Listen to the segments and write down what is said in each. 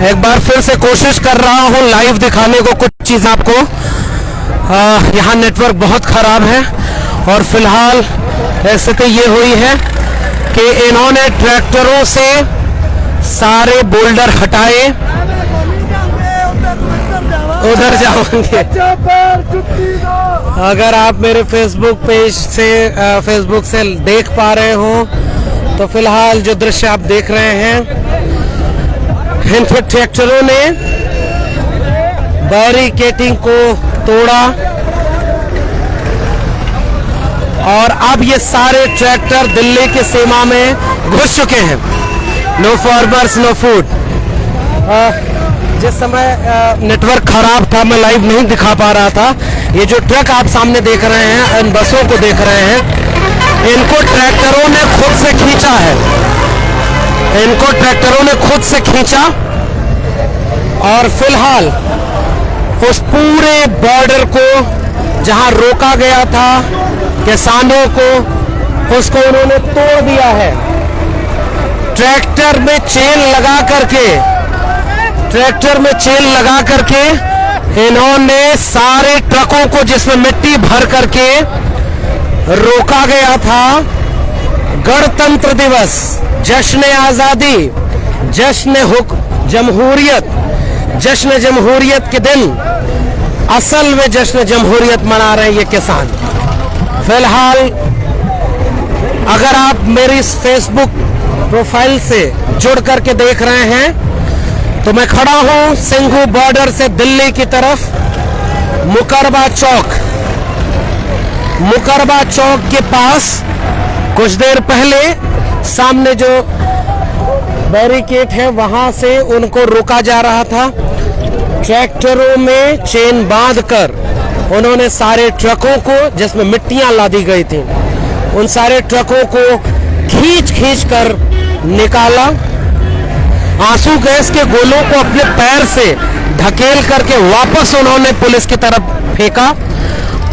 एक बार फिर से कोशिश कर रहा हूँ लाइव दिखाने को कुछ चीज़ आपको। यहाँ नेटवर्क बहुत ख़राब है और फिलहाल स्थिति ये हुई है कि इन्होंने ट्रैक्टरों से सारे बोल्डर हटाए, उधर जाओगे। अगर आप मेरे फेसबुक से देख पा रहे हो तो फिलहाल जो दृश्य आप देख रहे हैं, इन ट्रैक्टरों ने बैरिकेडिंग को तोड़ा और अब ये सारे ट्रैक्टर दिल्ली की सीमा में घुस चुके हैं। No farmers no food. जिस समय नेटवर्क खराब था, मैं लाइव नहीं दिखा पा रहा था। ये जो ट्रक आप सामने देख रहे हैं, इन बसों को देख रहे हैं, इनको ट्रैक्टरों ने खुद से खींचा है। इनको ट्रैक्टरों ने खुद से खींचा और फिलहाल उस पूरे बॉर्डर को जहां रोका गया था किसानों को, उसको उन्होंने तोड़ दिया है। ट्रैक्टर में चेन लगा करके इन्होंने सारे ट्रकों को, जिसमें मिट्टी भर करके रोका गया था। गणतंत्र दिवस, जश्न आजादी, जश्न जमहूरियत के दिन असल में जश्न जमहूरियत मना रहे हैं ये किसान। फिलहाल अगर आप मेरी इस फेसबुक प्रोफाइल से जुड़ करके देख रहे हैं तो मैं खड़ा हूं सिंघू बॉर्डर से दिल्ली की तरफ, मुकरबा चौक के पास। कुछ देर पहले सामने जो बैरिकेड है वहां से उनको रोका जा रहा था। ट्रैक्टरों में चेन बांधकर उन्होंने सारे ट्रकों को, जिसमें मिट्टियां लादी गई थी, उन सारे ट्रकों को खींच कर निकाला। आंसू गैस के गोलों को अपने पैर से ढकेल करके वापस उन्होंने पुलिस की तरफ फेंका,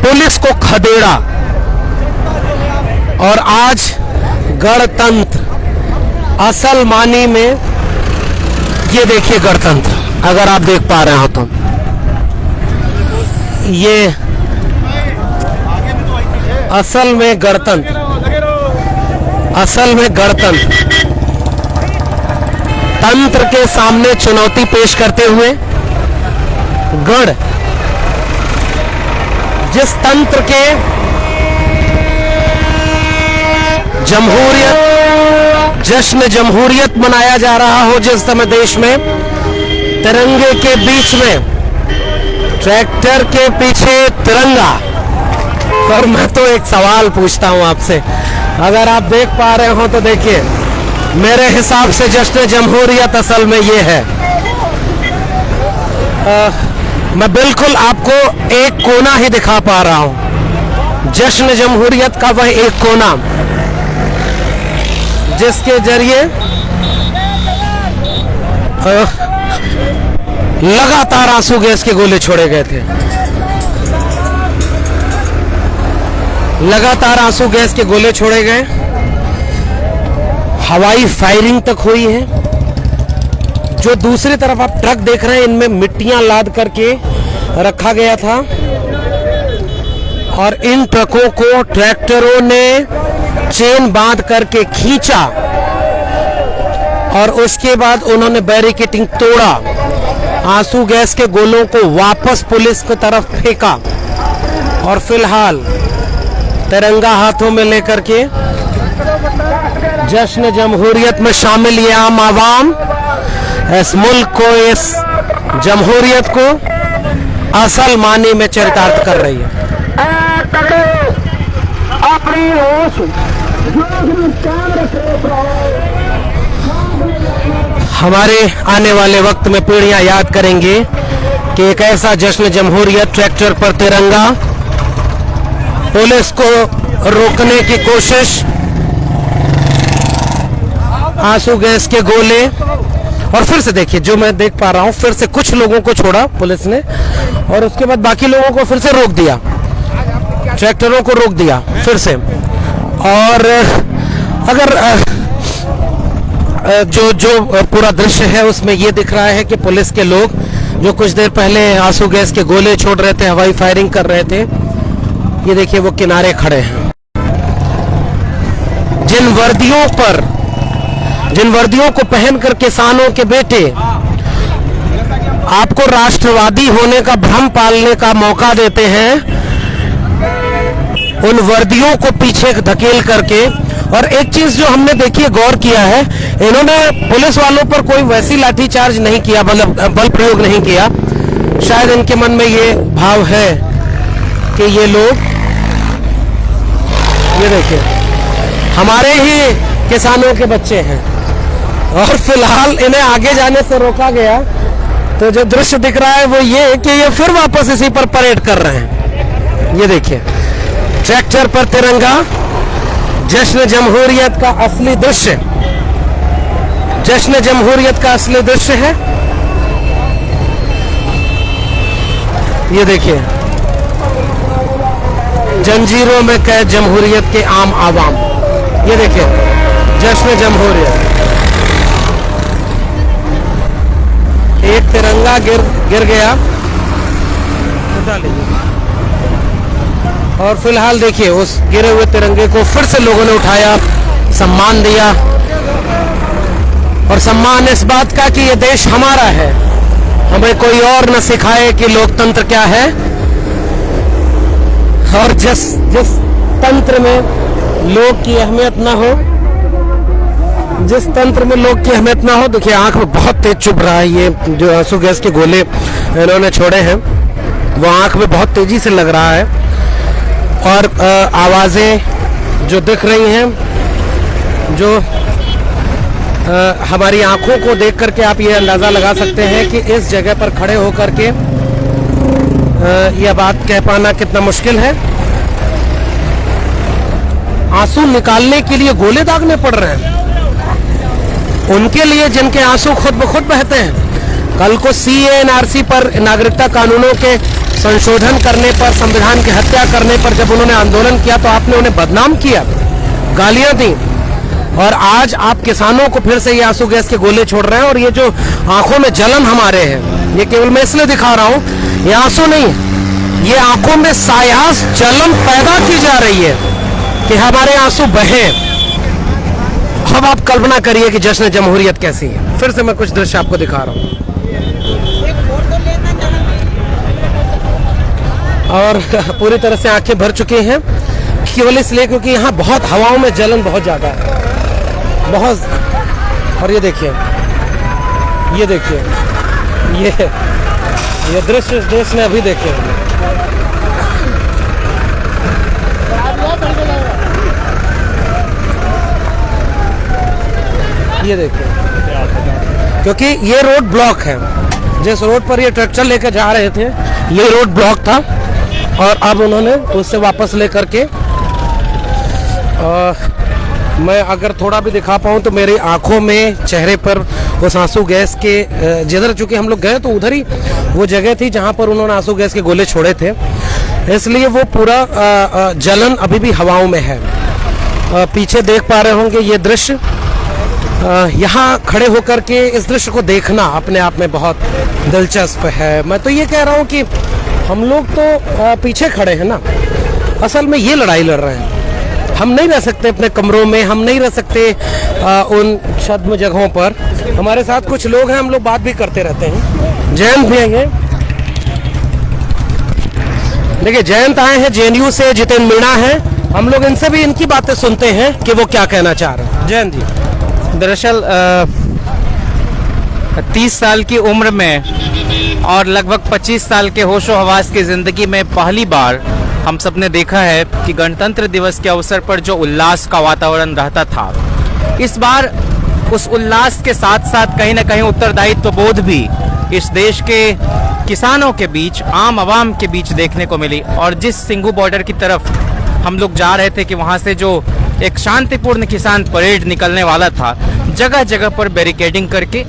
पुलिस को खदेड़ा और आज गणतंत्र असल मानी में, ये देखिए गणतंत्र, अगर आप देख पा रहे हो तो ये असल में गणतंत्र तंत्र के सामने चुनौती पेश करते हुए गण, जिस तंत्र के जश्न जमहूरियत मनाया जा रहा हो, जिस समय देश में तिरंगे के बीच में ट्रैक्टर के पीछे तिरंगा। और मैं तो एक सवाल पूछता हूं आपसे, अगर आप देख पा रहे हो तो देखिए, मेरे हिसाब से जश्न जमहूरियत असल में ये है। मैं बिल्कुल आपको एक कोना ही दिखा पा रहा हूं, जश्न जमहूरियत का वह एक कोना जिसके जरिए लगातार आंसू गैस के गोले छोड़े गए थे। लगातार आंसू गैस के गोले छोड़े गए, हवाई फायरिंग तक हुई है। जो दूसरी तरफ आप ट्रक देख रहे हैं, इनमें मिट्टियां लाद करके रखा गया था और इन ट्रकों को ट्रैक्टरों ने चेन बांध करके खींचा और उसके बाद उन्होंने बैरिकेडिंग तोड़ा, आंसू गैस के गोलों को वापस पुलिस की तरफ फेंका और फिलहाल तिरंगा हाथों में लेकर के जश्न जमहूरियत में शामिल ये आम आवाम इस मुल्क को, इस जमहूरियत को असल मानी में चरितार्थ कर रही है। हमारे आने वाले वक्त में पीढ़ियां याद करेंगे कि एक ऐसा जश्न जमहूरियत, ट्रैक्टर पर तिरंगा, पुलिस को रोकने की कोशिश, आंसू गैस के गोले, और फिर से देखिए जो मैं देख पा रहा हूं, फिर से कुछ लोगों को छोड़ा पुलिस ने और उसके बाद बाकी लोगों को फिर से रोक दिया, ट्रैक्टरों को रोक दिया फिर से। और अगर जो पूरा दृश्य है उसमें ये दिख रहा है कि पुलिस के लोग जो कुछ देर पहले आंसू गैस के गोले छोड़ रहे थे, हवाई फायरिंग कर रहे थे, ये देखिए वो किनारे खड़े हैं। जिन वर्दियों को पहनकर किसानों के बेटे आपको राष्ट्रवादी होने का भ्रम पालने का मौका देते हैं, उन वर्दियों को पीछे धकेल करके। और एक चीज जो हमने देखिए गौर किया है, इन्होंने पुलिस वालों पर कोई वैसी लाठीचार्ज नहीं किया, मतलब बल प्रयोग नहीं किया। शायद इनके मन में ये भाव है कि ये लोग, ये देखिए हमारे ही किसानों के बच्चे हैं, और फिलहाल इन्हें आगे जाने से रोका गया। तो जो दृश्य दिख रहा है वो ये कि ये फिर वापस इसी पर परेड कर रहे हैं। ये देखिए ट्रैक्टर पर तिरंगा, जश्न जमहूरियत का असली दृश्य, जश्न जमहूरियत का असली दृश्य है। ये देखिए जंजीरों में कैद जमहूरियत के आम आवाम, ये देखिए जश्न जमहूरियत। एक तिरंगा गिर गया, उठा लीजिए। और फिलहाल देखिए उस गिरे हुए तिरंगे को फिर से लोगों ने उठाया, सम्मान दिया, और सम्मान इस बात का कि ये देश हमारा है, हमें कोई और न सिखाए कि लोकतंत्र क्या है। और जिस तंत्र में लोग की अहमियत ना हो, जिस तंत्र में लोग की अहमियत ना हो, देखिए आंख में बहुत तेज चुभ रहा है। ये जो आंसू गैस के गोले इन्होंने छोड़े हैं वो आंख में बहुत तेजी से लग रहा है, और आवाजें जो दिख रही हैं, जो हमारी आंखों को देख करके आप ये अंदाजा लगा सकते हैं कि इस जगह पर खड़े होकर के यह बात कह पाना कितना मुश्किल है। आंसू निकालने के लिए गोले दागने पड़ रहे हैं उनके लिए जिनके आंसू खुद ब खुद बहते हैं। कल को CANRC पर, नागरिकता कानूनों के संशोधन करने पर, संविधान की हत्या करने पर जब उन्होंने आंदोलन किया तो आपने उन्हें बदनाम किया, गालियां दी, और आज आप किसानों को फिर से ये आंसू गैस के गोले छोड़ रहे हैं। और ये जो आंखों में जलन हमारे है, ये केवल मैं इसलिए दिखा रहा हूं, ये आंसू नहीं है, ये आंखों में सायास जलन पैदा की जा रही है कि हमारे आंसू बहे। अब आप कल्पना करिए कि जश्न जमहूरियत कैसी है। फिर से मैं कुछ दृश्य आपको दिखा रहा हूं, और पूरी तरह से आंखें भर चुकी हैं, केवल इसलिए क्योंकि यहाँ बहुत हवाओं में जलन बहुत ज्यादा है, बहुत। और ये देखिए, ये देखिए, ये दृश्य इस देश ने अभी देखे। ये देखिए, क्योंकि ये रोड ब्लॉक है, जिस रोड पर ये ट्रैक्टर लेकर जा रहे थे ये रोड ब्लॉक था, और अब उन्होंने उससे वापस लेकर के, मैं अगर थोड़ा भी दिखा पाऊँ तो मेरी आंखों में, चेहरे पर उस आंसू गैस के, जिधर चूंकि हम लोग गए तो उधर ही वो जगह थी जहां पर उन्होंने आंसू गैस के गोले छोड़े थे, इसलिए वो पूरा जलन अभी भी हवाओं में है। पीछे देख पा रहे होंगे ये दृश्य, यहाँ खड़े होकर के इस दृश्य को देखना अपने आप में बहुत दिलचस्प है। मैं तो ये कह रहा हूँ कि हम लोग तो पीछे खड़े हैं ना, असल में ये लड़ाई लड़ रहे हैं। हम नहीं रह सकते अपने कमरों में, हम नहीं रह सकते उन छद्म जगहों पर। हमारे साथ कुछ लोग हैं, हम लोग बात भी करते रहते हैं। जयंत भी आएंगे, देखिए जयंत आए हैं JNU से, जितेंद्र मीणा है, हम लोग इनसे भी इनकी बातें सुनते हैं कि वो क्या कहना चाह रहे हैं। जयंत जी, दरअसल 30 साल की उम्र में और लगभग 25 साल के होशो हवास की जिंदगी में पहली बार हम सब ने देखा है कि गणतंत्र दिवस के अवसर पर जो उल्लास का वातावरण रहता था, इस बार उस उल्लास के साथ साथ कहीं ना कहीं उत्तरदायित्व बोध भी इस देश के किसानों के बीच, आम आवाम के बीच देखने को मिली। और जिस सिंघू बॉर्डर की तरफ हम लोग जा रहे थे कि वहाँ से जो एक शांतिपूर्ण किसान परेड निकलने वाला था, जगह जगह पर बैरिकेडिंग करके,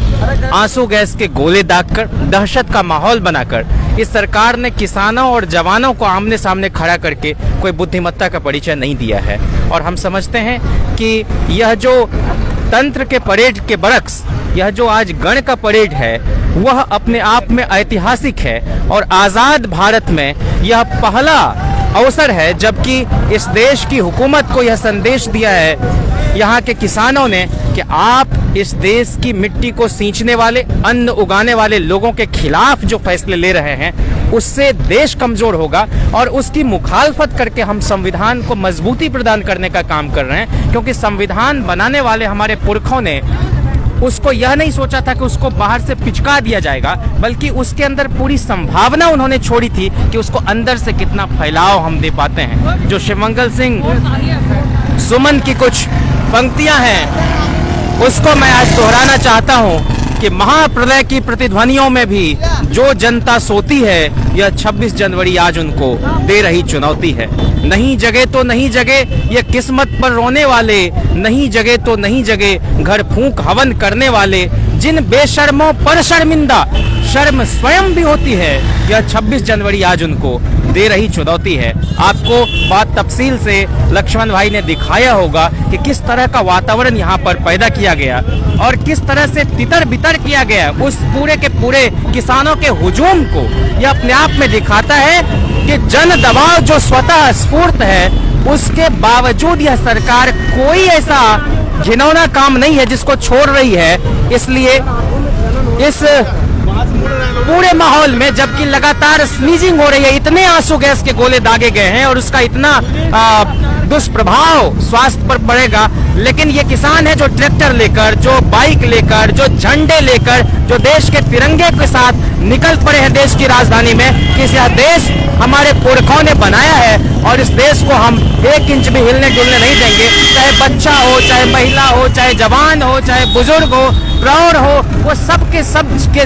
आंसू गैस के गोले दागकर, दहशत का माहौल बनाकर इस सरकार ने किसानों और जवानों को आमने सामने खड़ा करके कोई बुद्धिमत्ता का परिचय नहीं दिया है। और हम समझते हैं कि यह जो गणतंत्र के परेड के बरक्स यह जो आज गण का परेड है वह अपने आप में ऐतिहासिक है और आजाद भारत में यह पहला अवसर है जबकि इस देश की हुकूमत को यह संदेश दिया है यहाँ के किसानों ने कि आप इस देश की मिट्टी को सींचने वाले, अन्न उगाने वाले लोगों के खिलाफ जो फैसले ले रहे हैं उससे देश कमजोर होगा और उसकी मुखालफत करके हम संविधान को मजबूती प्रदान करने का काम कर रहे हैं, क्योंकि संविधान बनाने वाले हमारे पुरखों ने उसको यह नहीं सोचा था कि उसको बाहर से पिचका दिया जाएगा, बल्कि उसके अंदर पूरी संभावना उन्होंने छोड़ी थी कि उसको अंदर से कितना फैलाव हम दे पाते हैं। जो शिवमंगल सिंह सुमन की कुछ पंक्तियां हैं उसको मैं आज दोहराना चाहता हूं कि महाप्रलय की प्रतिध्वनियों में भी जो जनता सोती है यह 26 जनवरी आज उनको दे रही चुनौती है। नहीं जगे तो नहीं जगे ये किस्मत पर रोने वाले, नहीं जगे तो नहीं जगे घर फूंक हवन करने वाले, जिन बेशर्मों पर शर्मिंदा शर्म स्वयं भी होती है, यह 26 जनवरी आज उनको दे रही चुनौती है। आपको बात तफसील से लक्ष्मण भाई ने दिखाया होगा कि किस तरह का वातावरण यहाँ पर पैदा किया गया और किस तरह से तितर बितर किया गया उस पूरे के पूरे किसानों के हुजूम को। यह अपने आप में दिखाता है कि जन दबाव जो स्वतः स्फूर्त है उसके बावजूद यह सरकार कोई ऐसा घिनौना काम नहीं है जिसको छोड़ रही है। इसलिए इस पूरे माहौल में जबकि लगातार स्नीजिंग हो रही है, इतने आंसू गैस के गोले दागे गए हैं और उसका इतना दुष्प्रभाव स्वास्थ्य पर पड़ेगा, लेकिन ये किसान है जो ट्रैक्टर लेकर, जो बाइक लेकर, जो झंडे लेकर, जो देश के तिरंगे के साथ निकल पड़े हैं देश की राजधानी में कि यह देश हमारे पुरखों ने बनाया है और इस देश को हम 1 इंच भी हिलने डुलने नहीं देंगे। चाहे बच्चा हो, चाहे महिला हो, चाहे जवान हो, चाहे बुजुर्ग हो, प्रौढ़ हो, वो सब के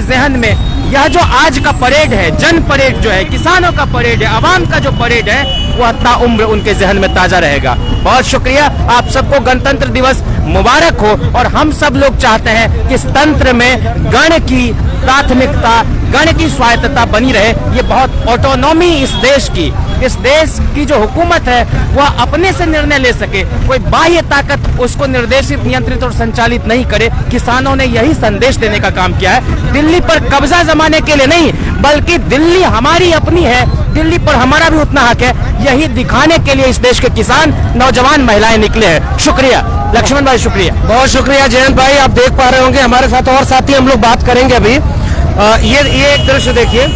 जहन में यह जो आज का परेड है, जन परेड जो है, किसानों का परेड है, आवाम का जो परेड है, वह ताउम्र उनके जहन में ताजा रहेगा। बहुत शुक्रिया, आप सबको गणतंत्र दिवस मुबारक हो और हम सब लोग चाहते हैं कि इस तंत्र में गण की प्राथमिकता, गण की स्वायत्तता बनी रहे। ये बहुत ऑटोनॉमी इस देश की जो हुकूमत है वह अपने से निर्णय ले सके, कोई बाह्य ताकत उसको निर्देशित, नियंत्रित और संचालित नहीं करे। किसानों ने यही संदेश देने का काम किया है, दिल्ली पर कब्जा जमाने के लिए नहीं, बल्कि दिल्ली हमारी अपनी है, दिल्ली पर हमारा भी उतना हक है। यही दिखाने के लिए इस देश के किसान, नौजवान, महिलाएं निकले हैं। शुक्रिया लक्ष्मण भाई, शुक्रिया, बहुत शुक्रिया जयंत भाई। आप देख पा रहे होंगे हमारे साथ और साथी हम लोग बात करेंगे अभी। ये एक दृश्य देखिए,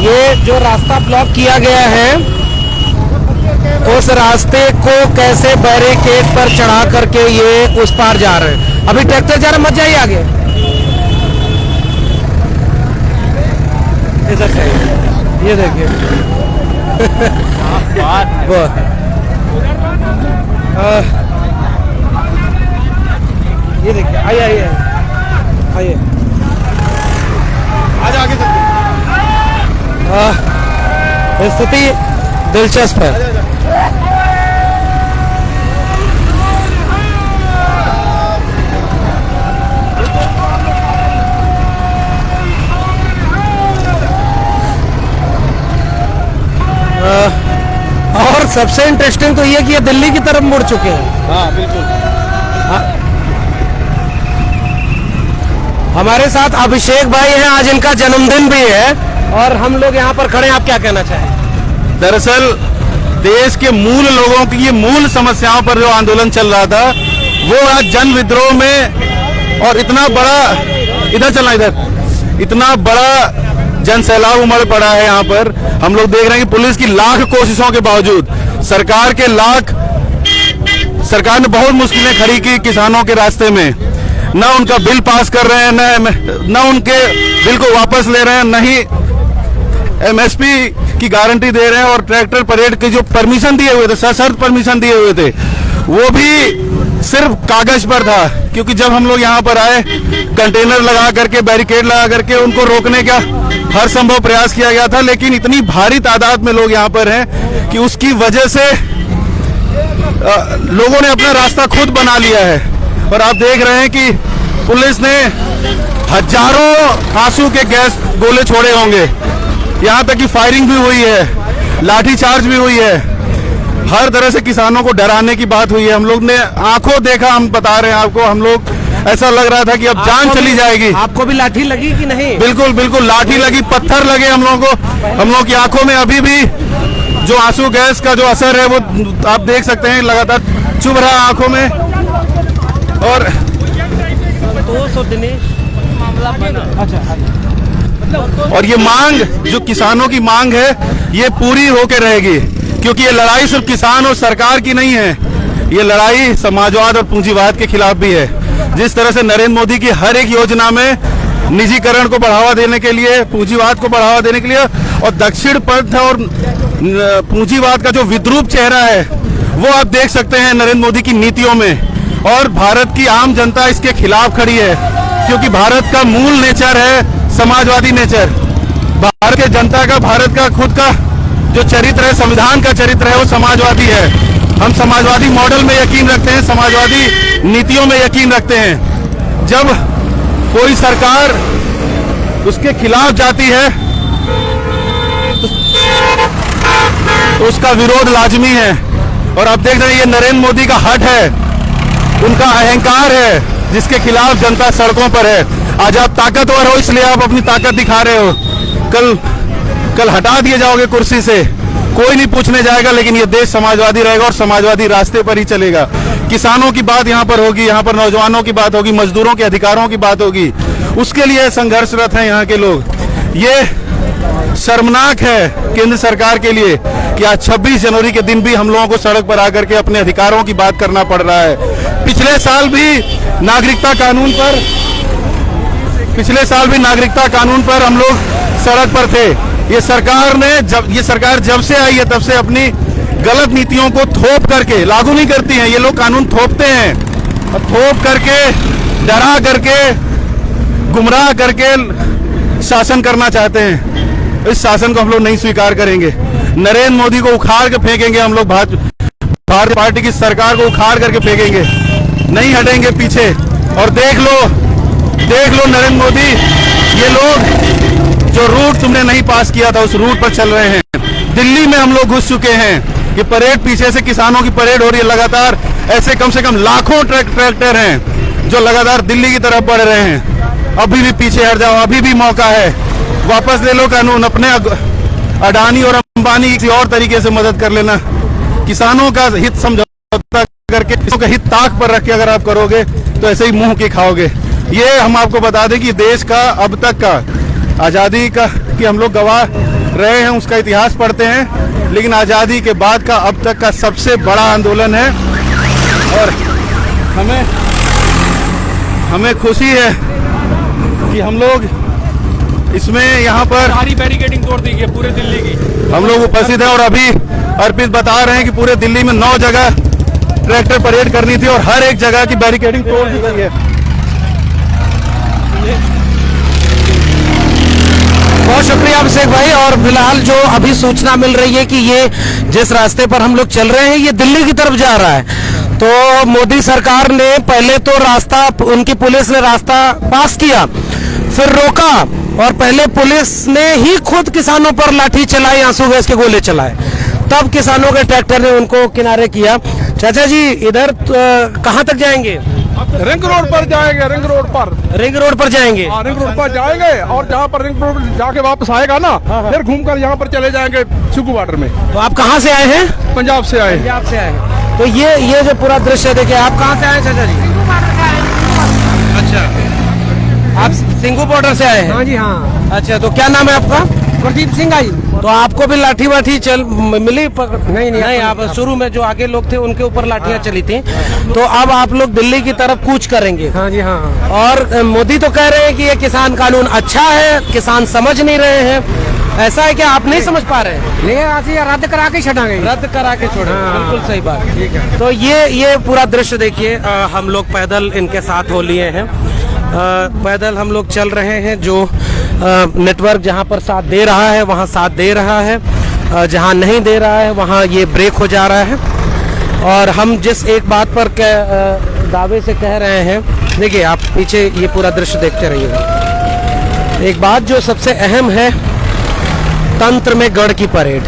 ये जो रास्ता ब्लॉक किया गया है उस रास्ते को कैसे बैरिकेड पर चढ़ा करके ये उस पार जा रहे हैं। अभी ट्रैक्टर जा रहा, मत जाइए आगे, इधर से ये देखिए ये देखिए, आइए आइए आइए, आज आगे स्थिति दिलचस्प है। और सबसे इंटरेस्टिंग तो ये कि ये दिल्ली की तरफ मुड़ चुके हैं। हाँ बिल्कुल। हमारे साथ अभिषेक भाई हैं, आज इनका जन्मदिन भी है और हम लोग यहाँ पर खड़े हैं। आप क्या कहना चाहें? दरअसल देश के मूल लोगों की ये मूल समस्याओं पर जो आंदोलन चल रहा था वो आज जन विद्रोह में, और इतना बड़ा, इधर चलना, इधर इतना बड़ा जन सैलाब उमड़ पड़ा है। यहाँ पर हम लोग देख रहे हैं कि पुलिस की लाख कोशिशों के बावजूद, सरकार ने बहुत मुश्किलें खड़ी की किसानों के रास्ते में। न उनका बिल पास कर रहे हैं, न उनके बिल को वापस ले रहे हैं, न ही एमएसपी की गारंटी दे रहे हैं। और ट्रैक्टर परेड के जो परमिशन दिए हुए थे, सशर्त परमिशन दिए हुए थे, वो भी सिर्फ कागज पर था। क्योंकि जब हम लोग यहाँ पर आए, कंटेनर लगा करके, बैरिकेड लगा करके उनको रोकने का हर संभव प्रयास किया गया था, लेकिन इतनी भारी तादाद में लोग यहाँ पर हैं कि उसकी वजह से लोगों ने अपना रास्ता खुद बना लिया है। और आप देख रहे हैं कि पुलिस ने हजारों आंसू के गैस गोले छोड़े होंगे, यहाँ तक कि फायरिंग भी हुई है, लाठीचार्ज भी हुई है, हर तरह से किसानों को डराने की बात हुई है। हम लोग ने आंखों देखा, हम बता रहे हैं आपको, हम लोग ऐसा लग रहा था कि अब जान आपको चली भी- जाएगी। आपको भी लाठी लगी कि नहीं? बिल्कुल बिल्कुल लाठी लगी, पत्थर लगे हम लोगों को। हम लोगों की आंखों में अभी भी जो आंसू गैस का जो असर है वो आप देख सकते हैं, लगातार चुभ रहा है आंखों में। और और ये मांग जो किसानों की मांग है ये पूरी होकर रहेगी, क्योंकि ये लड़ाई सिर्फ किसान और सरकार की नहीं है, ये लड़ाई समाजवाद और पूंजीवाद के खिलाफ भी है। जिस तरह से नरेंद्र मोदी की हर एक योजना में निजीकरण को बढ़ावा देने के लिए, पूंजीवाद को बढ़ावा देने के लिए, और दक्षिण पंथ और पूंजीवाद का जो विद्रूप चेहरा है वो आप देख सकते हैं नरेंद्र मोदी की नीतियों में। और भारत की आम जनता इसके खिलाफ खड़ी है, क्योंकि भारत का मूल नेचर है समाजवादी नेचर। भारत के जनता का, भारत का खुद का जो चरित्र है, संविधान का चरित्र है, वो समाजवादी है। हम समाजवादी मॉडल में यकीन रखते हैं, समाजवादी नीतियों में यकीन रखते हैं। जब कोई सरकार उसके खिलाफ जाती है तो उसका विरोध लाजमी है। और अब देख रहे हैं ये नरेंद्र मोदी का हट है, उनका अहंकार है, जिसके खिलाफ जनता सड़कों पर है। आज आप ताकतवर हो इसलिए आप अपनी ताकत दिखा रहे हो, कल हटा दिए जाओगे कुर्सी से, कोई नहीं पूछने जाएगा, लेकिन ये देश समाजवादी रहेगा और समाजवादी रास्ते पर ही चलेगा। किसानों की बात यहाँ पर होगी, यहाँ पर नौजवानों की बात होगी, मजदूरों के अधिकारों की बात होगी, उसके लिए संघर्षरत हैं यहाँ के लोग। ये शर्मनाक है केंद्र सरकार के लिए कि आज 26 जनवरी के दिन भी हम लोगों को सड़क पर आकर के अपने अधिकारों की बात करना पड़ रहा है। पिछले साल भी नागरिकता कानून पर हम लोग सड़क पर थे। ये सरकार जब से आई है तब से अपनी गलत नीतियों को थोप करके लागू नहीं करती है, ये लोग कानून थोपते हैं, और थोप करके, डरा करके, गुमराह करके शासन करना चाहते हैं। इस शासन को हम लोग नहीं स्वीकार करेंगे। नरेंद्र मोदी को उखाड़ के फेंकेंगे हम लोग, भारतीय पार्टी की सरकार को उखाड़ करके फेंकेंगे, नहीं हटेंगे पीछे। और देख लो नरेंद्र मोदी, ये लोग जो रूट तुमने नहीं पास किया था उस रूट पर चल रहे हैं। दिल्ली में हम लोग घुस चुके हैं, ये परेड पीछे से किसानों की परेड हो रही है लगातार। ऐसे कम से कम लाखों ट्रैक्टर हैं जो लगातार दिल्ली की तरफ बढ़ रहे हैं। अभी भी पीछे हट जाओ, अभी भी मौका है, वापस ले लो कानून, अपने अडानी और अंबानी किसी और तरीके से मदद कर लेना। किसानों का हित समझौता करके, किसानों का हित ताक पर रख के अगर आप करोगे तो ऐसे ही मुंह की खाओगे। ये हम आपको बता दें कि देश का अब तक का आज़ादी का कि हम लोग गवाह रहे हैं, उसका इतिहास पढ़ते हैं, लेकिन आज़ादी के बाद का अब तक का सबसे बड़ा आंदोलन है। और हमें खुशी है कि हम लोग इसमें यहाँ पर सारी बैरिकेडिंग तोड़ दी गई पूरे दिल्ली की। हम लोग उपस्थित हैं। और अभी अर्पित बता रहे हैं कि पूरे दिल्ली में 9 जगह ट्रैक्टर परेड करनी थी और हर एक जगह की बैरिकेडिंग तोड़ दी गई है। बहुत शुक्रिया अभिषेक भाई। और फिलहाल जो अभी सूचना मिल रही है कि ये जिस रास्ते पर हम लोग चल रहे हैं ये दिल्ली की तरफ जा रहा है। तो मोदी सरकार ने पहले तो रास्ता, उनकी पुलिस ने रास्ता पास किया, फिर रोका, और पहले पुलिस ने ही खुद किसानों पर लाठी चलाई, आंसू गैस के गोले चलाए, तब किसानों के ट्रैक्टर ने उनको किनारे किया। चाचा जी इधर कहाँ तक जाएंगे? रिंग रोड पर जाएंगे, रिंग रोड पर जाएंगे। रिंग रोड पर जाएंगे और जहाँ पर रिंग रोड जाके वापस आएगा ना, फिर घूमकर यहाँ पर चले जाएंगे सिकू बॉर्डर में। तो आप कहाँ से आए हैं? पंजाब से आए। पंजाब से आए हैं। तो ये जो पूरा दृश्य देखिए, आप कहाँ से आए हैं चाचा जी? अच्छा, आप सिंगू बॉर्डर से आए हैं? हाँ जी हाँ। अच्छा, तो क्या नाम है आपका? प्रदीप सिंह आई। तो आपको भी लाठी वाठी मिली? नहीं, आप शुरू में जो आगे लोग थे उनके ऊपर लाठियां चली थी। तो अब आप लोग दिल्ली की तरफ कूच करेंगे। हाँ जी हाँ। और मोदी तो कह रहे हैं कि ये किसान कानून अच्छा है, किसान समझ नहीं रहे हैं, ऐसा है क्या? आप नहीं समझ पा रहे हैं? नहीं, रद्द करा के छटांगे, रद्द करा के छोड़े। हाँ। बिल्कुल सही बात। ठीक है। तो ये पूरा दृश्य देखिए, हम लोग पैदल इनके साथ हो लिए हैं, पैदल हम लोग चल रहे हैं। जो नेटवर्क जहाँ पर साथ दे रहा है वहाँ साथ दे रहा है, जहाँ नहीं दे रहा है वहाँ ये ब्रेक हो जा रहा है। और हम जिस एक बात पर दावे से कह रहे हैं, देखिए आप पीछे ये पूरा दृश्य देखते रहिएगा। एक बात जो सबसे अहम है, तंत्र में गढ़ की परेड,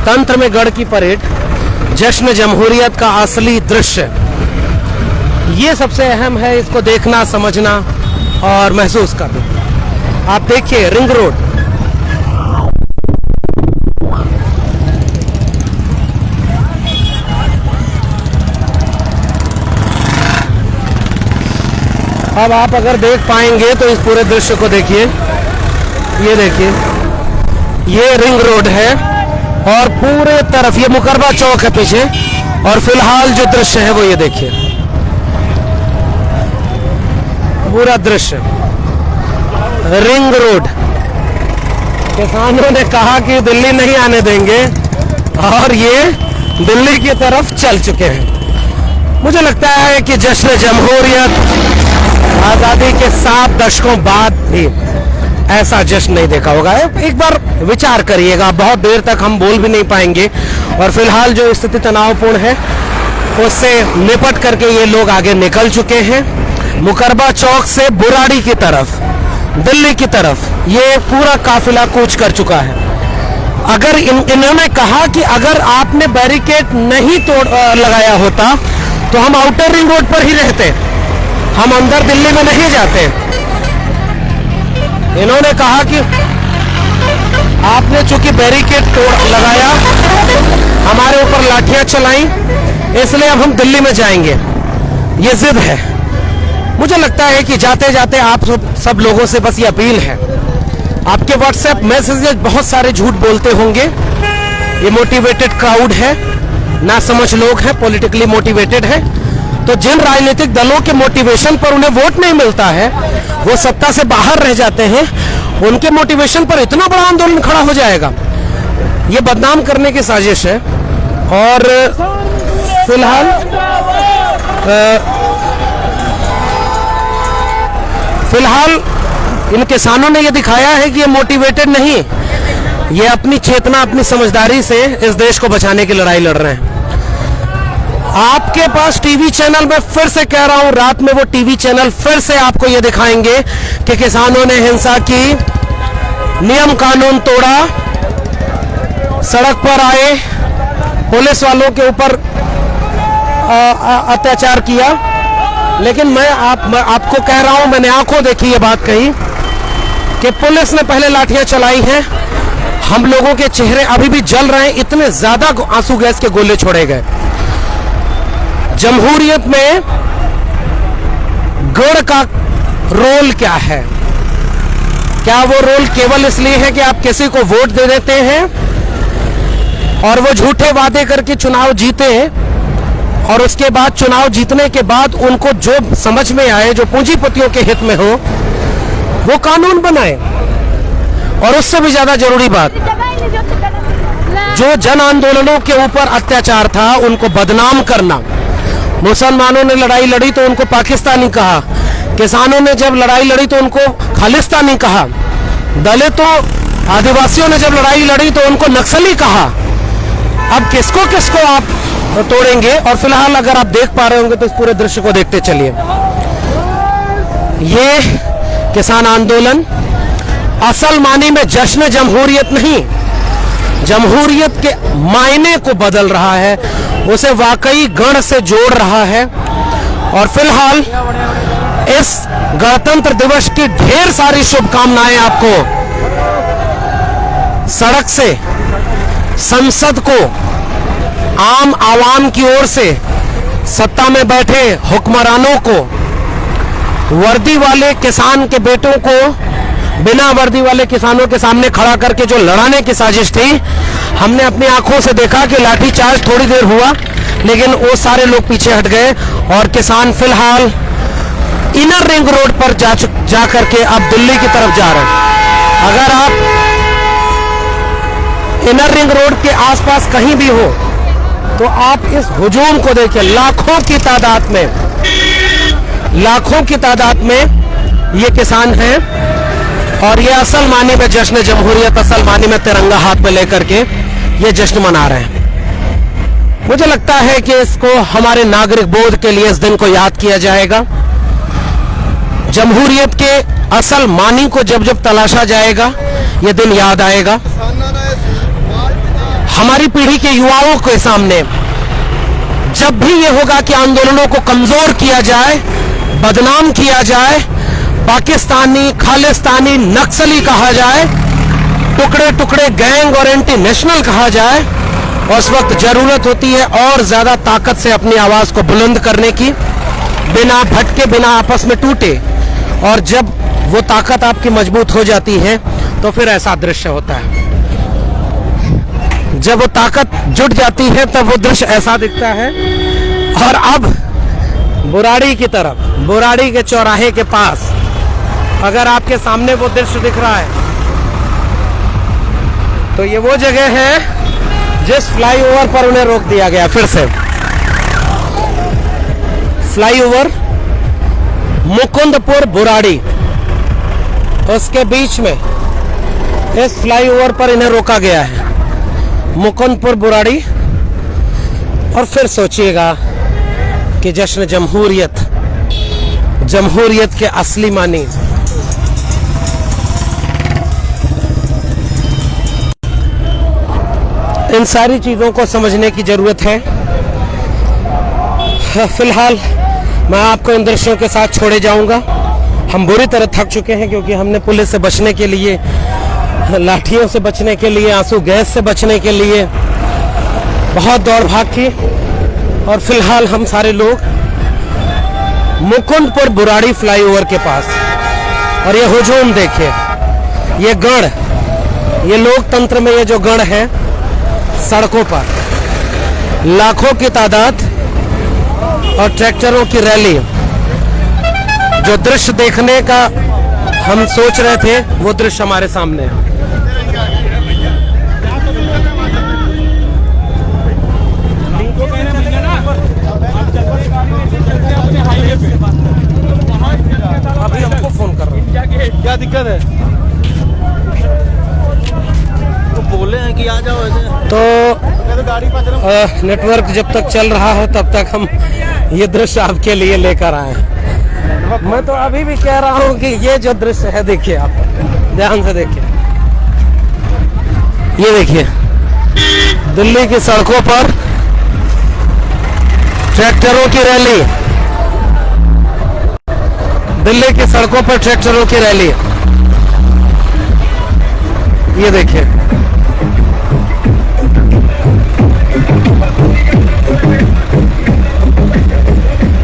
तंत्र में गढ़ की परेड, जश्न जमहूरियत का असली दृश्य। ये सबसे अहम है, इसको देखना, समझना और महसूस करना। आप देखिए रिंग रोड, अब आप अगर देख पाएंगे तो इस पूरे दृश्य को देखिए। ये देखिए, ये रिंग रोड है और पूरे तरफ ये मुकरबा चौक है पीछे, और फिलहाल जो दृश्य है वो ये देखिए, पूरा दृश्य रिंग रोड। किसानों ने कहा कि दिल्ली नहीं आने देंगे और ये दिल्ली की तरफ चल चुके हैं। मुझे लगता है कि जश्न जमहूरियत आजादी के 7 दशकों बाद भी ऐसा जश्न नहीं देखा होगा। एक बार विचार करिएगा, बहुत देर तक हम बोल भी नहीं पाएंगे, और फिलहाल जो स्थिति तनावपूर्ण है उससे निपट करके ये लोग आगे निकल चुके हैं। मुकरबा चौक से बुराड़ी की तरफ, दिल्ली की तरफ ये पूरा काफिला कूच कर चुका है। अगर इन्होंने कहा कि अगर आपने बैरिकेड नहीं लगाया होता तो हम आउटर रिंग रोड पर ही रहते, हम अंदर दिल्ली में नहीं जाते। इन्होंने कहा कि आपने चूंकि बैरिकेड लगाया, हमारे ऊपर लाठियां चलाई, इसलिए अब हम दिल्ली में जाएंगे। ये जिद है। मुझे लगता है कि जाते जाते आप सब लोगों से बस ये अपील है, आपके व्हाट्सएप मैसेजेस बहुत सारे झूठ बोलते होंगे। ये मोटिवेटेड क्राउड है, ना समझ लोग हैं, पॉलिटिकली मोटिवेटेड है। तो जिन राजनीतिक दलों के मोटिवेशन पर उन्हें वोट नहीं मिलता है, वो सत्ता से बाहर रह जाते हैं, उनके मोटिवेशन पर इतना बड़ा आंदोलन खड़ा हो जाएगा, ये बदनाम करने की साजिश है। और फिलहाल इन किसानों ने ये दिखाया है कि ये मोटिवेटेड नहीं, ये अपनी चेतना, अपनी समझदारी से इस देश को बचाने की लड़ाई लड़ रहे हैं। आपके पास टीवी चैनल, में फिर से कह रहा हूं, रात में वो टीवी चैनल फिर से आपको ये दिखाएंगे कि किसानों ने हिंसा की, नियम कानून तोड़ा, सड़क पर आए, पुलिस वालों के ऊपर अत्याचार किया। लेकिन मैं आपको कह रहा हूं, मैंने आंखों देखी ये बात कही कि पुलिस ने पहले लाठियां चलाई हैं, हम लोगों के चेहरे अभी भी जल रहे हैं, इतने ज्यादा आंसू गैस के गोले छोड़े गए। जमहूरियत में गढ़ का रोल क्या है? क्या वो रोल केवल इसलिए है कि आप किसी को वोट दे देते हैं और वो झूठे वादे करके चुनाव जीते, और उसके बाद चुनाव जीतने के बाद उनको जो समझ में आए, जो पूंजीपतियों के हित में हो, वो कानून बनाए? और उससे भी ज्यादा जरूरी बात, जो जन आंदोलनों के ऊपर अत्याचार था उनको बदनाम करना। मुसलमानों ने लड़ाई लड़ी तो उनको पाकिस्तानी कहा, किसानों ने जब लड़ाई लड़ी तो उनको खालिस्तानी कहा, दलितों आदिवासियों ने जब लड़ाई लड़ी तो उनको नक्सली कहा। अब किसको किसको आप तोड़ेंगे? और फिलहाल अगर आप देख पा रहे होंगे तो इस पूरे दृश्य को देखते चलिए। ये किसान आंदोलन असल मानी में जश्न जमहूरियत नहीं, जमहूरियत के मायने को बदल रहा है, उसे वाकई गण से जोड़ रहा है। और फिलहाल इस गणतंत्र दिवस की ढेर सारी शुभकामनाएं आपको। सड़क से संसद को आम आवाम की ओर से, सत्ता में बैठे हुक्मरानों को, वर्दी वाले किसान के बेटों को बिना वर्दी वाले किसानों के सामने खड़ा करके जो लड़ाने की साजिश थी, हमने अपनी आंखों से देखा कि लाठीचार्ज थोड़ी देर हुआ, लेकिन वो सारे लोग पीछे हट गए और किसान फिलहाल इनर रिंग रोड पर जा करके अब दिल्ली की तरफ जा रहे हैं। अगर आप इनर रिंग रोड के आसपास कहीं भी हो तो आप इस हुजूम को देखिए, लाखों की तादाद में ये किसान हैं और ये असल मानी में जश्न जमहूरियत, असल मानी में तिरंगा हाथ में लेकर के ये जश्न मना रहे हैं। मुझे लगता है कि इसको हमारे नागरिक बोध के लिए इस दिन को याद किया जाएगा। जमहूरियत के असल मानी को जब जब तलाशा जाएगा ये दिन याद आएगा। हमारी पीढ़ी के युवाओं के सामने जब भी ये होगा कि आंदोलनों को कमजोर किया जाए, बदनाम किया जाए, पाकिस्तानी, खालिस्तानी, नक्सली कहा जाए, टुकड़े टुकड़े गैंग और एंटी नेशनल कहा जाए, उस वक्त जरूरत होती है और ज्यादा ताकत से अपनी आवाज को बुलंद करने की, बिना भटके, बिना आपस में टूटे। और जब वो ताकत आपकी मजबूत हो जाती है तो फिर ऐसा दृश्य होता है। जब वो ताकत जुट जाती है तब वो दृश्य ऐसा दिखता है। और अब बुराड़ी की तरफ, बुराड़ी के चौराहे के पास अगर आपके सामने वो दृश्य दिख रहा है तो ये वो जगह है जिस फ्लाईओवर पर उन्हें रोक दिया गया। फिर से फ्लाईओवर मुकुंदपुर बुराड़ी, उसके बीच में इस फ्लाईओवर पर इन्हें रोका गया है, मुकुंदपुर बुराड़ी। और फिर सोचिएगा कि जश्न जमहूरियत, जमहूरियत के असली मानी इन सारी चीजों को समझने की जरूरत है। फिलहाल मैं आपको इन दृश्यों के साथ छोड़े जाऊंगा। हम बुरी तरह थक चुके हैं क्योंकि हमने पुलिस से बचने के लिए, लाठियों से बचने के लिए, आंसू गैस से बचने के लिए बहुत दौड़ भाग की। और फिलहाल हम सारे लोग मुकुंदपुर बुराड़ी फ्लाईओवर के पास, और ये हुजूम देखिए, ये गण, ये लोकतंत्र में ये जो गण है सड़कों पर, लाखों की तादाद और ट्रैक्टरों की रैली। जो दृश्य देखने का हम सोच रहे थे वो दृश्य हमारे सामने है। अभी हमको फोन कर रहे हैं, क्या दिक्कत है? तो बोले हैं कि आ जाओ ऐसे। तो नेटवर्क जब तक चल रहा है तब तक हम ये दृश्य आपके लिए लेकर आए हैं। मैं तो अभी भी कह रहा हूँ कि ये जो दृश्य है, देखिए आप ध्यान से देखिए, ये देखिए दिल्ली की सड़कों पर ट्रैक्टरों की रैली, दिल्ली की सड़कों पर ट्रैक्टरों की रैली, ये देखिए।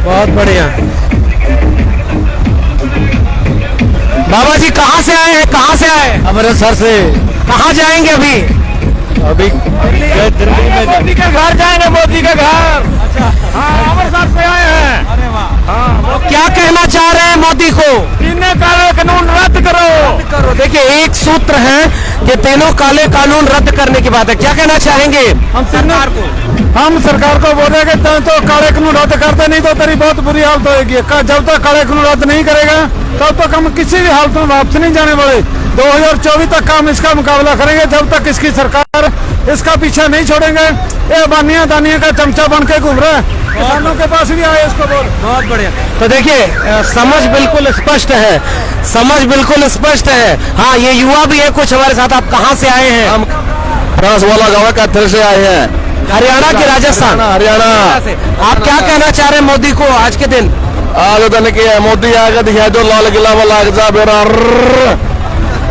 बहुत बढ़िया। बाबा जी कहाँ से आए हैं? कहाँ से आए? अमृतसर से। कहाँ जाएंगे अभी? अभी दिल्ली में मोदी के घर जाएंगे, मोदी के घर। अच्छा, हाँ, अमृतसर से आए हैं। अरे वाह। हाँ, वो क्या कहना चाह रहे हैं मोदी को? तीनों काले कानून रद्द करो, रद्द करो। देखिए एक सूत्र है कि तीनों काले कानून रद्द करने की बात है। क्या कहना चाहेंगे हम सरकार को? हम सरकार को बोलेंगे तो काले कानून रद्द करते, नहीं तो तेरी बहुत बुरी हालत होगी। जब तक काले कानून रद्द नहीं करेगा तब तक हम किसी भी हालत में वापस नहीं जाने वाले। 2024 तक हम इसका मुकाबला करेंगे जब तक इसकी सरकार इसका पीछा नहीं छोड़ेंगे। ये बानिया दानिया का चमचा बन के घूम रहा है, किसानों के पास भी आए इसको बोल। बहुत बढ़िया। तो देखिए समझ बिल्कुल स्पष्ट है, समझ बिल्कुल स्पष्ट है। हाँ, ये युवा भी है कुछ हमारे साथ। आप कहाँ से आए हैं? हम फ्रांसवाला गाँव का से आए हैं, हरियाणा के राजस्थान, हरियाणा से। आप क्या कहना चाह रहे हैं मोदी को आज के दिन? आज मोदी आगे दिखाई दो, लाल किला वाला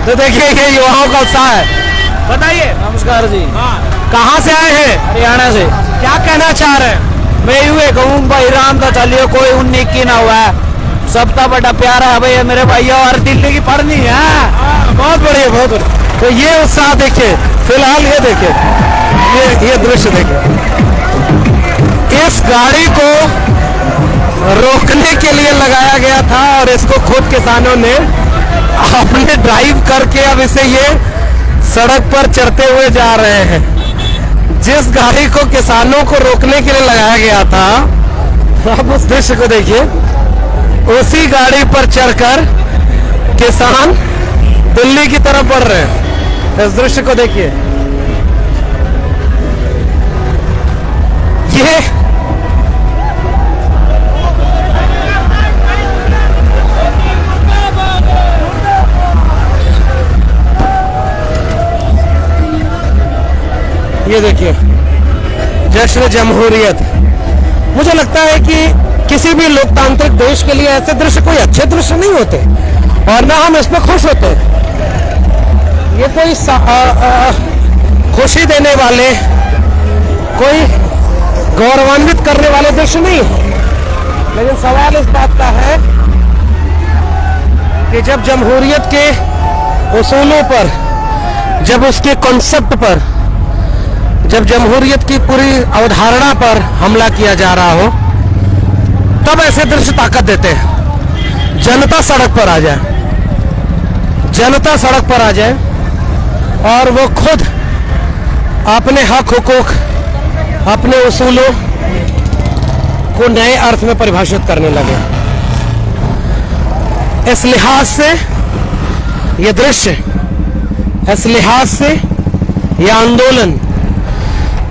तो देखिए ये युवाओं का उत्साह है। बताइए। नमस्कार जी। कहाँ से आए हैं? हरियाणा से। क्या कहना चाह रहे हैं? मैं यूँ कहूँ भाई, राम का चलिए कोई 19 की ना हुआ है, सबका बड़ा प्यारा है भाई मेरे भाइयों, और दिल्ली की पढ़नी है। बहुत बढ़िया, बहुत बढ़िया। तो ये उत्साह देखिए। फिलहाल ये देखिए, ये दृश्य देखिए। इस गाड़ी को रोकने के लिए लगाया गया था और इसको खुद किसानों ने अपने ड्राइव करके अब इसे ये सड़क पर चढ़ते हुए जा रहे हैं। जिस गाड़ी को किसानों को रोकने के लिए लगाया गया था, आप उस दृश्य को देखिए। उसी गाड़ी पर चढ़कर किसान दिल्ली की तरफ बढ़ रहे हैं। इस दृश्य को देखिए। ये देखिए जश्न जमहूरियत, मुझे लगता है कि किसी भी लोकतांत्रिक देश के लिए ऐसे दृश्य कोई अच्छे दृश्य नहीं होते और ना हम इसमें खुश होते। ये कोई खुशी देने वाले, कोई गौरवान्वित करने वाले दृश्य नहीं है। लेकिन सवाल इस बात का है कि जब जमहूरियत के उसूलों पर, जब उसके कॉन्सेप्ट पर, जब जमहूरियत की पूरी अवधारणा पर हमला किया जा रहा हो, तब ऐसे दृश्य ताकत देते हैं। जनता सड़क पर आ जाए, जनता सड़क पर आ जाए और वो खुद अपने हक हुकूक, अपने उसूलों को नए अर्थ में परिभाषित करने लगे। इस लिहाज से ये दृश्य, इस लिहाज से ये आंदोलन,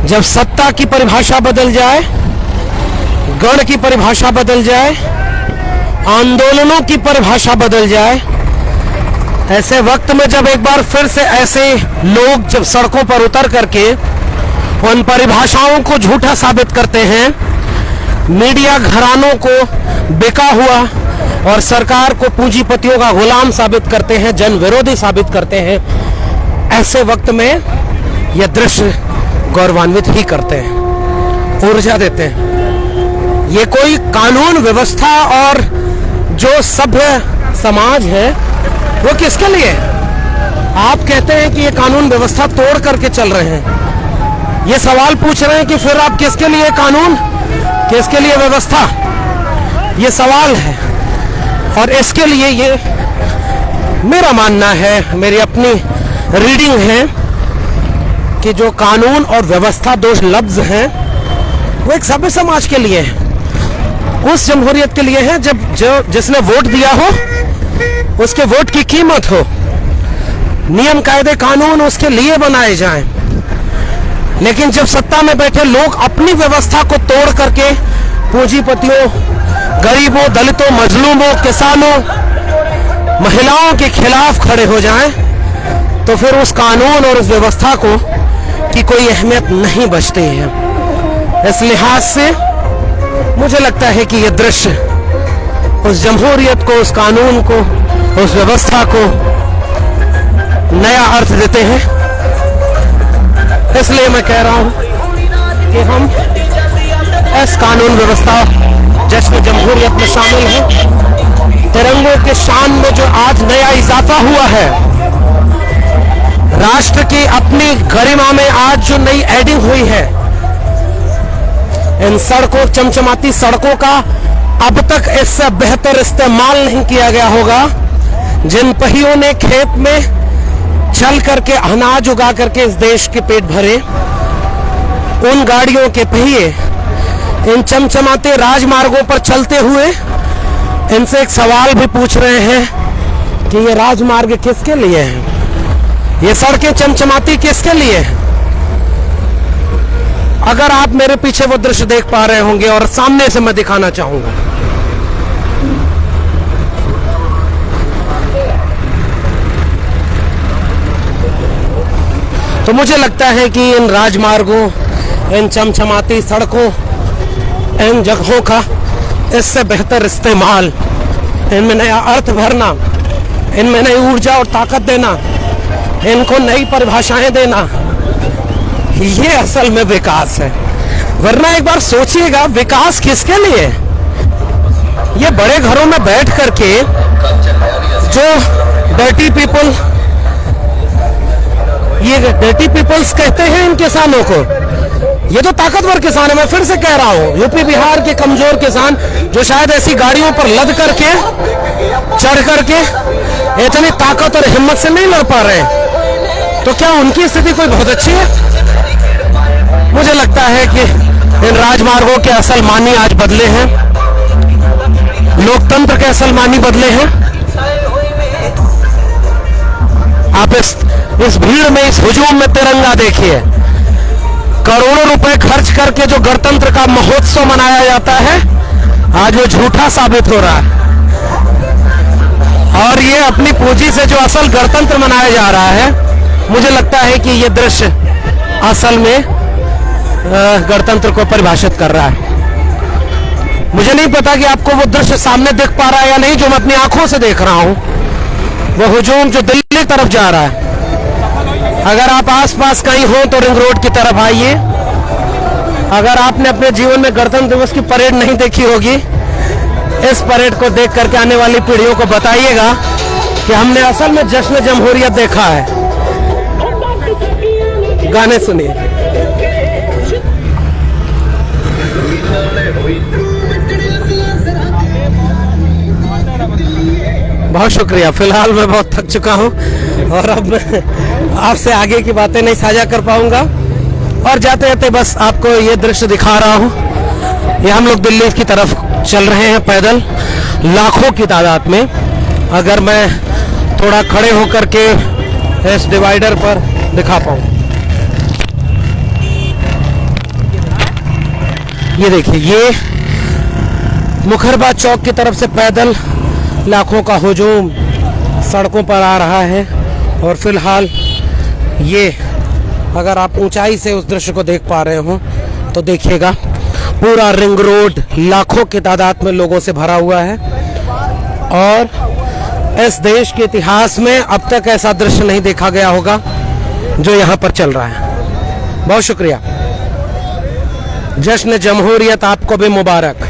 जब सत्ता की परिभाषा बदल जाए, गण की परिभाषा बदल जाए, आंदोलनों की परिभाषा बदल जाए, ऐसे वक्त में जब एक बार फिर से ऐसे लोग जब सड़कों पर उतर करके उन परिभाषाओं को झूठा साबित करते हैं, मीडिया घरानों को बिका हुआ और सरकार को पूंजीपतियों का गुलाम साबित करते हैं, जन विरोधी साबित करते हैं, ऐसे वक्त में यह दृश्य गौरवान्वित ही करते हैं, ऊर्जा देते हैं। ये कोई कानून व्यवस्था और जो सभ्य समाज है वो किसके लिए? आप कहते हैं कि ये कानून व्यवस्था तोड़ करके चल रहे हैं। ये सवाल पूछ रहे हैं कि फिर आप किसके लिए कानून, किसके लिए व्यवस्था? ये सवाल है। और इसके लिए ये मेरा मानना है, मेरी अपनी रीडिंग है कि जो कानून और व्यवस्था दो लफ्ज हैं वो एक सभ्य समाज के लिए है, उस जमहूरियत के लिए है जब जिसने वोट दिया हो उसके वोट की कीमत हो, नियम कायदे कानून उसके लिए बनाए जाएं। लेकिन जब सत्ता में बैठे लोग अपनी व्यवस्था को तोड़ करके पूंजीपतियों, गरीबों, दलितों, मजलूमों, किसानों, महिलाओं के खिलाफ खड़े हो जाएं, तो फिर उस कानून और उस व्यवस्था को की कोई अहमियत नहीं बचती है। इस लिहाज से मुझे लगता है कि ये दृश्य उस जमहूरियत को, उस कानून को, उस व्यवस्था को नया अर्थ देते हैं। इसलिए मैं कह रहा हूं कि हम इस कानून व्यवस्था जश्न जमहूरियत में शामिल हैं। तिरंगों के शान में जो आज नया इजाफा हुआ है, राष्ट्र की अपनी गरिमा में आज जो नई एडिंग हुई है, इन सड़कों, चमचमाती सड़कों का अब तक इससे बेहतर इस्तेमाल नहीं किया गया होगा। जिन पहियों ने खेत में चल करके अनाज उगा करके इस देश के पेट भरे, उन गाड़ियों के पहिए इन चमचमाते राजमार्गों पर चलते हुए इनसे एक सवाल भी पूछ रहे हैं कि ये राजमार्ग किसके लिए है, ये सड़कें चमचमाती किसके लिए है। अगर आप मेरे पीछे वो दृश्य देख पा रहे होंगे और सामने से मैं दिखाना चाहूंगा, तो मुझे लगता है कि इन राजमार्गों, इन चमचमाती सड़कों, इन जगहों का इससे बेहतर इस्तेमाल, इनमें नया अर्थ भरना, इनमें नई ऊर्जा और ताकत देना, इनको नई परिभाषाएं देना, ये असल में विकास है। वरना एक बार सोचिएगा, विकास किसके लिए? ये बड़े घरों में बैठ करके जो डर्टी पीपल, ये डर्टी पीपल्स कहते हैं इन किसानों को, ये तो ताकतवर किसान है। मैं फिर से कह रहा हूं, यूपी बिहार के कमजोर किसान जो शायद ऐसी गाड़ियों पर लद करके, चढ़ करके इतनी ताकत और हिम्मत से नहीं लड़ पा रहे, तो क्या उनकी स्थिति कोई बहुत अच्छी है? मुझे लगता है कि इन राजमार्गों के असल मानी आज बदले हैं, लोकतंत्र के असल मानी बदले हैं। आप इस भीड़ में, इस हुजूम में तिरंगा देखिए। करोड़ों रुपए खर्च करके जो गणतंत्र का महोत्सव मनाया जाता है, आज वो झूठा साबित हो रहा है। और ये अपनी पूंजी से जो असल गणतंत्र मनाया जा रहा है, मुझे लगता है कि ये दृश्य असल में गणतंत्र को परिभाषित कर रहा है। मुझे नहीं पता कि आपको वो दृश्य सामने दिख पा रहा है या नहीं, जो मैं अपनी आंखों से देख रहा हूं, वो हुजूम जो दिल्ली की तरफ जा रहा है। अगर आप आसपास कहीं हो तो रिंग रोड की तरफ आइए। अगर आपने अपने जीवन में गणतंत्र दिवस की परेड नहीं देखी होगी, इस परेड को देख करके आने वाली पीढ़ियों को बताइएगा कि हमने असल में जश्न जमहूरियत देखा है। गाने सुनिए। बहुत शुक्रिया। फिलहाल मैं बहुत थक चुका हूं और अब मैं आपसे आगे की बातें नहीं साझा कर पाऊंगा, और जाते जाते बस आपको ये दृश्य दिखा रहा हूं। ये हम लोग दिल्ली की तरफ चल रहे हैं पैदल, लाखों की तादाद में। अगर मैं थोड़ा खड़े होकर के इस डिवाइडर पर दिखा पाऊं, ये देखिए, ये मुखरबा चौक की तरफ से पैदल लाखों का हुजूम सड़कों पर आ रहा है। और फिलहाल ये, अगर आप ऊंचाई से उस दृश्य को देख पा रहे हो तो देखिएगा, पूरा रिंग रोड लाखों की तादाद में लोगों से भरा हुआ है। और इस देश के इतिहास में अब तक ऐसा दृश्य नहीं देखा गया होगा जो यहाँ पर चल रहा है। बहुत शुक्रिया। जश्न जमहूरियत आपको भी मुबारक।